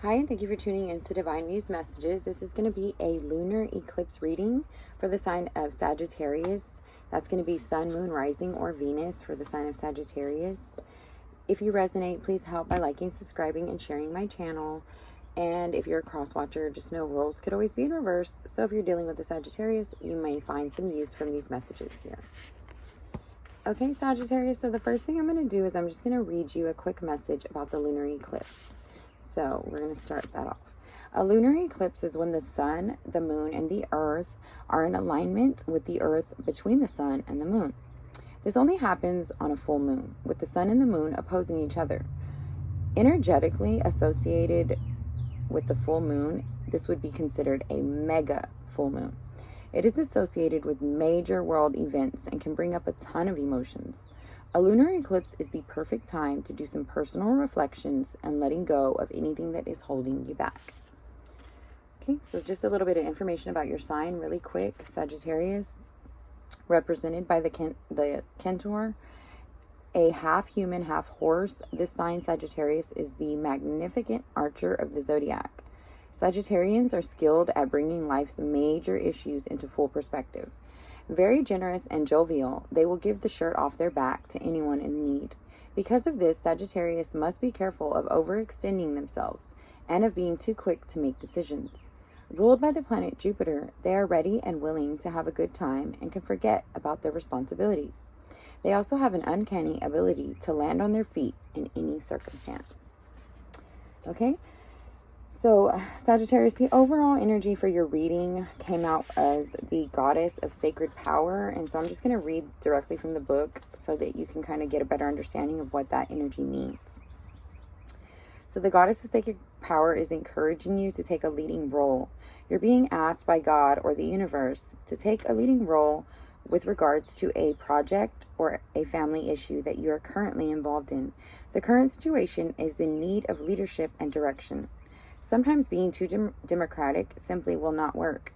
Hi, and thank you for tuning in to Divine Muse Messages. This is going to be a lunar eclipse reading for the sign of Sagittarius. That's going to be Sun, Moon, Rising, or Venus for the sign of Sagittarius. If you resonate, please help by liking, subscribing, and sharing my channel. And if you're a cross watcher, just know roles could always be in reverse. So if you're dealing with the Sagittarius, you may find some use from these messages here. Okay, Sagittarius, so the first thing I'm going to do is I'm just going to read you a quick message about the lunar eclipse. So we're going to start that off. A lunar eclipse is when the sun, the moon, and the earth are in alignment with the earth between the sun and the moon. This only happens on a full moon, with the sun and the moon opposing each other. Energetically associated with the full moon, this would be considered a mega full moon. It is associated with major world events and can bring up a ton of emotions. A lunar eclipse is the perfect time to do some personal reflections and letting go of anything that is holding you back. Okay, so just a little bit of information about your sign really quick. Sagittarius, represented by the Centaur, a half human, half horse. This sign, Sagittarius, is the magnificent archer of the zodiac. Sagittarians are skilled at bringing life's major issues into full perspective. Very generous and jovial, they will give the shirt off their back to anyone in need. Because of this, Sagittarius must be careful of overextending themselves and of being too quick to make decisions. Ruled by the planet Jupiter, they are ready and willing to have a good time and can forget about their responsibilities. They also have an uncanny ability to land on their feet in any circumstance. Okay? So, Sagittarius, the overall energy for your reading came out as the goddess of sacred power. And so I'm just going to read directly from the book so that you can kind of get a better understanding of what that energy means. So the goddess of sacred power is encouraging you to take a leading role. You're being asked by God or the universe to take a leading role with regards to a project or a family issue that you are currently involved in. The current situation is in need of leadership and direction. Sometimes being too democratic simply will not work.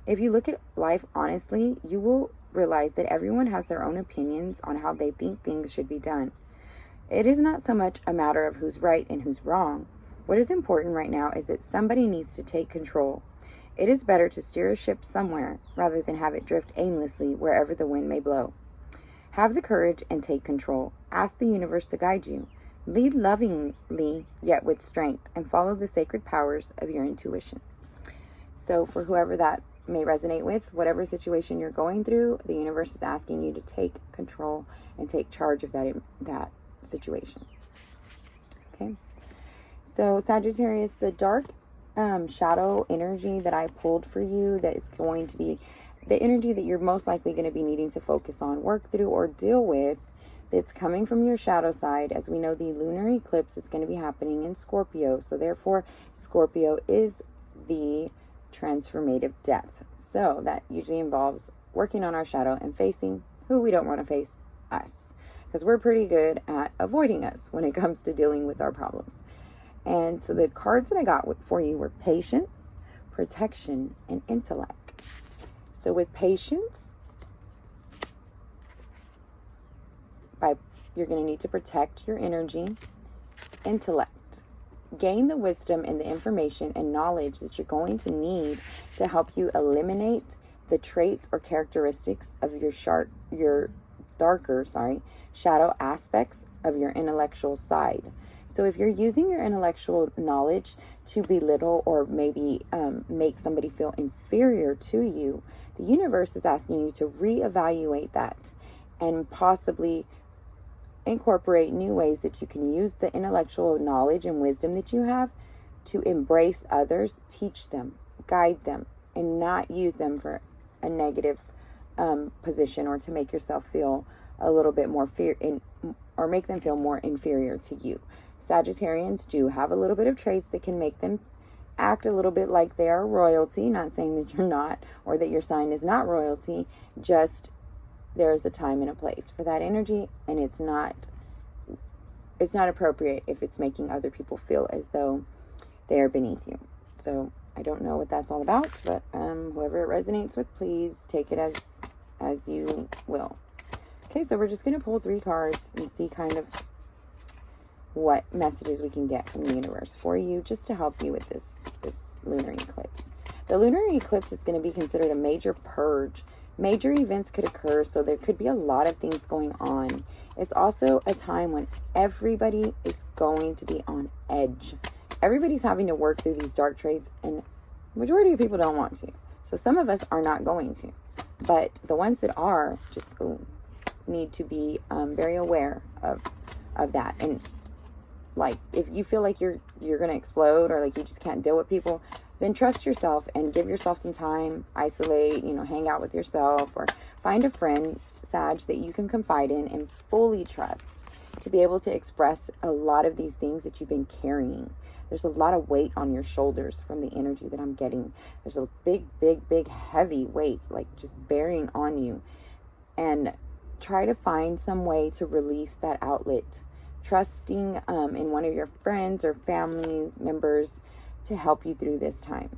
If you look at life honestly, you will realize that everyone has their own opinions on how they think things should be done. It is not so much a matter of who's right and who's wrong. What is important right now is that somebody needs to take control. It is better to steer a ship somewhere rather than have it drift aimlessly wherever the wind may blow. Have the courage and take control. Ask the universe to guide you. Lead lovingly, yet with strength, and follow the sacred powers of your intuition. So for whoever that may resonate with, whatever situation you're going through, the universe is asking you to take control and take charge of that situation. Okay. So Sagittarius, the dark shadow energy that I pulled for you, that is going to be the energy that you're most likely going to be needing to focus on, work through, or deal with. It's coming from your shadow side. As we know, the lunar eclipse is going to be happening in Scorpio. So therefore, Scorpio is the transformative depth. So that usually involves working on our shadow and facing who we don't want to face, us. Because we're pretty good at avoiding us when it comes to dealing with our problems. And so the cards that I got for you were patience, protection, and intellect. So with patience, you're going to need to protect your energy. Intellect. Gain the wisdom and the information and knowledge that you're going to need to help you eliminate the traits or characteristics of your darker shadow aspects of your intellectual side. So if you're using your intellectual knowledge to belittle or maybe make somebody feel inferior to you, the universe is asking you to reevaluate that and possibly incorporate new ways that you can use the intellectual knowledge and wisdom that you have to embrace others, teach them, guide them, and not use them for a negative position or to make yourself feel a little bit more or make them feel more inferior to you. Sagittarians do have a little bit of traits that can make them act a little bit like they are royalty. Not saying that you're not, or that your sign is not royalty, just there's a time and a place for that energy, and it's not appropriate if it's making other people feel as though they are beneath you. So I don't know what that's all about, but whoever it resonates with, please take it as you will. Okay, so we're just going to pull 3 cards and see kind of what messages we can get from the universe for you, just to help you with this lunar eclipse. The lunar eclipse is going to be considered a major purge. Major events could occur, so there could be a lot of things going on. It's also a time when everybody is going to be on edge. Everybody's having to work through these dark traits, and the majority of people don't want to. So some of us are not going to. But the ones that are just need to be very aware of that. And like, if you feel like you're going to explode, or like you just can't deal with people, then trust yourself and give yourself some time, isolate, hang out with yourself, or find a friend, Sag, that you can confide in and fully trust to be able to express a lot of these things that you've been carrying. There's a lot of weight on your shoulders from the energy that I'm getting. There's a big, big, big, heavy weight, like just bearing on you. And try to find some way to release that outlet. Trusting in one of your friends or family members to help you through this time.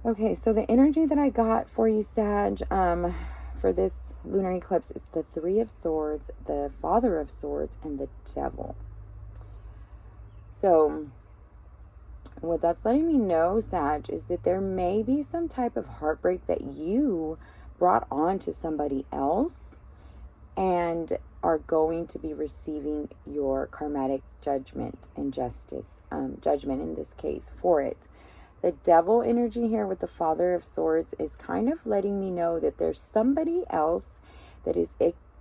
Okay, so the energy that I got for you, Sag, for this lunar eclipse is the Three of Swords, the Father of Swords, and the Devil. So what that's letting me know, Sag, is that there may be some type of heartbreak that you brought on to somebody else and are going to be receiving your karmatic judgment and justice, judgment in this case, for it. The Devil energy here with the Father of Swords is kind of letting me know that there's somebody else that is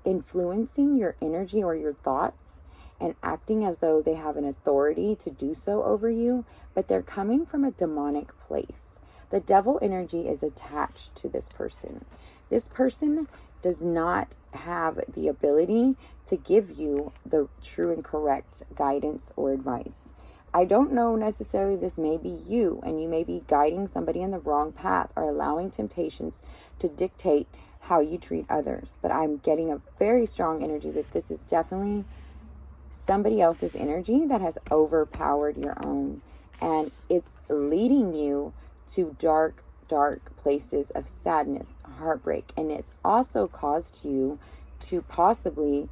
influencing your energy or your thoughts and acting as though they have an authority to do so over you, but they're coming from a demonic place. The Devil energy is attached to this person. This person does not have the ability to give you the true and correct guidance or advice. I don't know necessarily, this may be you, and you may be guiding somebody in the wrong path or allowing temptations to dictate how you treat others. But I'm getting a very strong energy that this is definitely somebody else's energy that has overpowered your own. And it's leading you to dark places of sadness, heartbreak, and it's also caused you to possibly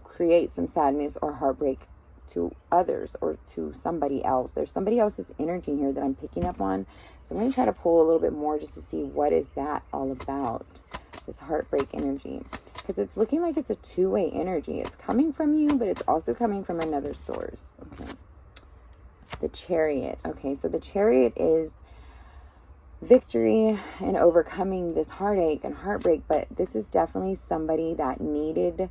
create some sadness or heartbreak to others or to somebody else. There's somebody else's energy here that I'm picking up on, so I'm going to try to pull a little bit more just to see what is that all about, this heartbreak energy, because it's looking like it's a two-way energy. It's coming from you, but it's also coming from another source. Okay, the Chariot. Okay, so the Chariot is victory and overcoming this heartache and heartbreak, but this is definitely somebody that needed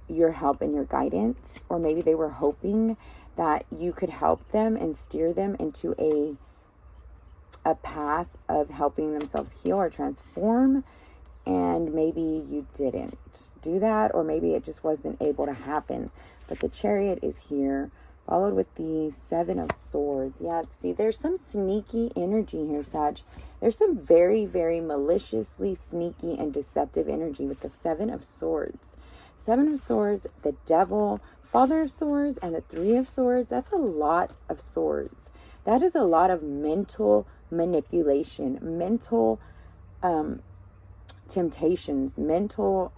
your help and your guidance, or maybe they were hoping that you could help them and steer them into a path of helping themselves heal or transform, and maybe you didn't do that, or maybe it just wasn't able to happen. But the Chariot is here, followed with the Seven of Swords. Yeah, see, there's some sneaky energy here, Sag. There's some very, very maliciously sneaky and deceptive energy with the Seven of Swords. Seven of Swords, the Devil, Father of Swords, and the Three of Swords. That's a lot of swords. That is a lot of mental manipulation, mental temptations, mental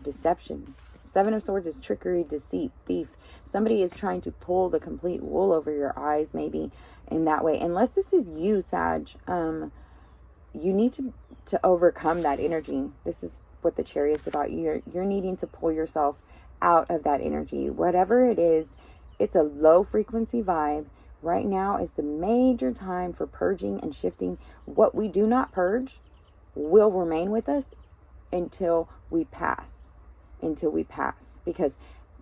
deception. Seven of Swords is trickery, deceit, thief. Somebody is trying to pull the complete wool over your eyes, maybe in that way. Unless this is you, Sag, you need to overcome that energy. This is what the Chariot's about. You're needing to pull yourself out of that energy. Whatever it is, it's a low frequency vibe. Right now is the major time for purging and shifting. What we do not purge will remain with us until we pass. Because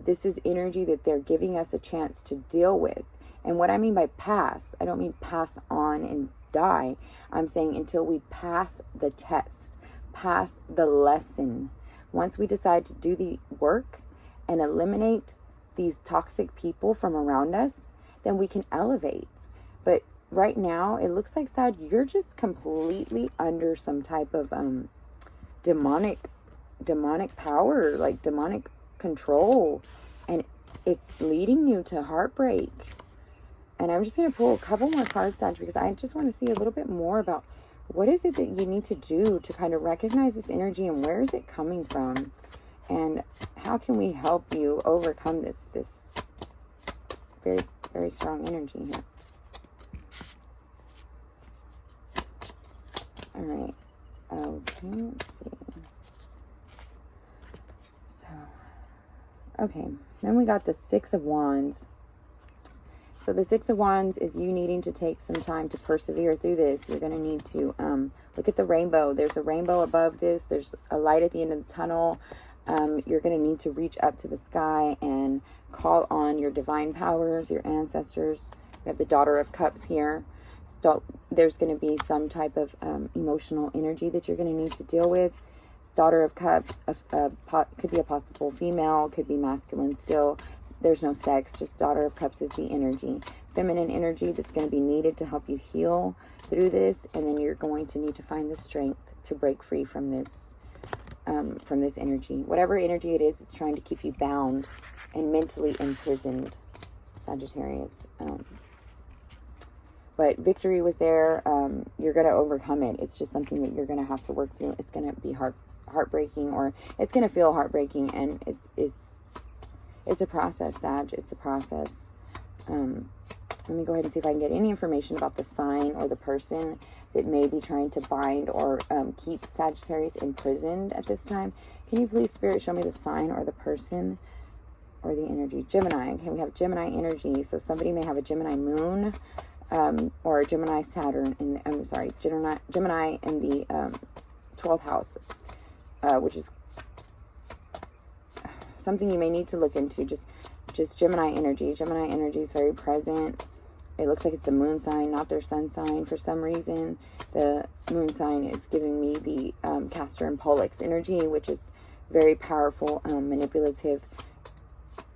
this is energy that they're giving us a chance to deal with. And what I mean by pass, I don't mean pass on and die. I'm saying until we pass the test, pass the lesson. Once we decide to do the work and eliminate these toxic people from around us, then we can elevate. But right now, it looks like, Sag, you're just completely under some type of demonic power, like demonic control, and it's leading you to heartbreak. And I'm just going to pull a couple more cards, Sag, because I just want to see a little bit more about what is it that you need to do to kind of recognize this energy and where is it coming from. And how can we help you overcome this very, very strong energy here? All right. Okay, let's see. So, okay. Then we got the Six of Wands. So the Six of Wands is you needing to take some time to persevere through this. You're going to need to look at the rainbow. There's a rainbow above this. There's a light at the end of the tunnel. You're going to need to reach up to the sky and call on your divine powers, your ancestors. We have the Daughter of Cups here. So there's going to be some type of emotional energy that you're going to need to deal with. Daughter of Cups could be a possible female, could be masculine still. There's no sex, just Daughter of Cups is the energy. Feminine energy that's going to be needed to help you heal through this. And then you're going to need to find the strength to break free from this energy. Whatever energy it is, it's trying to keep you bound and mentally imprisoned, Sagittarius. But victory was there. You're going to overcome it. It's just something that you're going to have to work through. It's going to be heartbreaking, or it's going to feel heartbreaking, and it's a process, Sag. It's a process. Let me go ahead and see if I can get any information about the sign or the person that may be trying to bind or keep Sagittarius imprisoned at this time. Can you please, Spirit, show me the sign or the person or the energy? Gemini. Okay, we have Gemini energy. So somebody may have a Gemini moon or a Gemini Saturn. Gemini in the 12th house, which is something you may need to look into. Just Gemini energy. Gemini energy is very present. It looks like it's the moon sign, not their sun sign. For some reason, the moon sign is giving me the Castor and Pollux energy, which is very powerful, manipulative,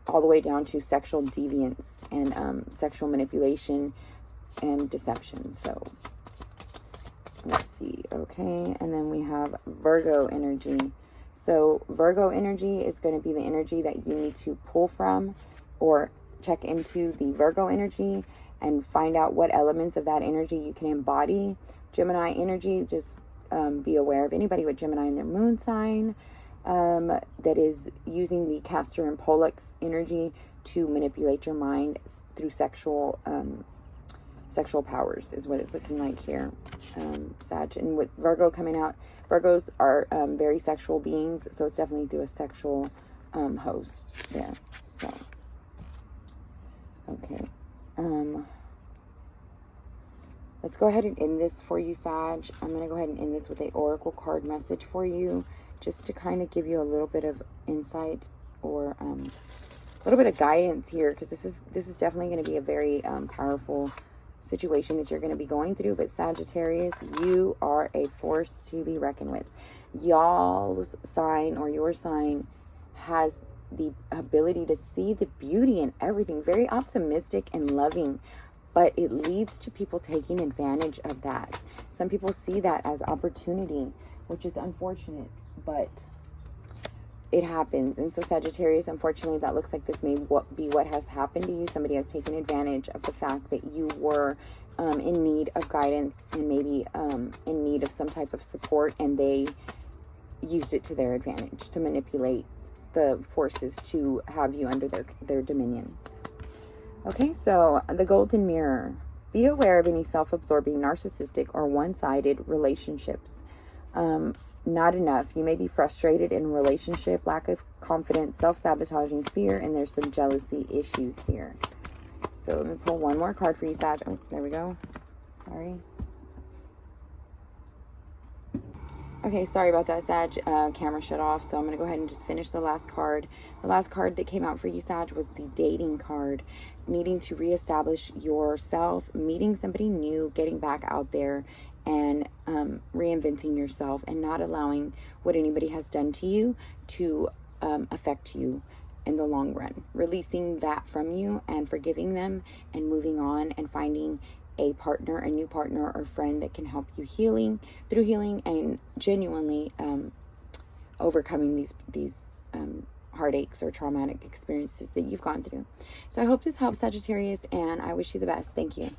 all the way down to sexual deviance and sexual manipulation and deception. So let's see. Okay, and then we have Virgo energy. So Virgo energy is going to be the energy that you need to pull from or check into the Virgo energy and find out what elements of that energy you can embody. Gemini energy, just be aware of anybody with Gemini in their moon sign that is using the Castor and Pollux energy to manipulate your mind through sexual powers is what it's looking like here, Sag. And with Virgo coming out, Virgos are very sexual beings, so it's definitely through a sexual host there. So, okay. Let's go ahead and end this for you, Sag. I'm going to go ahead and end this with an oracle card message for you, just to kind of give you a little bit of insight or a little bit of guidance here, because this is definitely going to be a very powerful situation that you're going to be going through. But Sagittarius, you are a force to be reckoned with. Y'all's sign or your sign has the ability to see the beauty in everything, very optimistic and loving, but it leads to people taking advantage of that. Some people see that as opportunity, which is unfortunate, but it happens. And so Sagittarius, unfortunately, that looks like this may be what has happened to you. Somebody has taken advantage of the fact that you were in need of guidance and maybe in need of some type of support, and they used it to their advantage to manipulate the forces to have you under their dominion. Okay, so the Golden Mirror. Be aware of any self-absorbing, narcissistic, or one-sided relationships. Not enough. You may be frustrated in a relationship, lack of confidence, self-sabotaging, fear, and there's some jealousy issues here. So let me pull one more card for you, Sag. Oh, there we go. Sorry. Okay, sorry about that, Sag. Camera shut off, so I'm going to go ahead and just finish the last card. The last card that came out for you, Sag, was the dating card. Needing to reestablish yourself, meeting somebody new, getting back out there, and reinventing yourself, and not allowing what anybody has done to you to affect you in the long run. Releasing that from you and forgiving them and moving on and finding a partner, a new partner or friend that can help you through healing and genuinely overcoming these heartaches or traumatic experiences that you've gone through. So I hope this helps, Sagittarius, and I wish you the best. Thank you.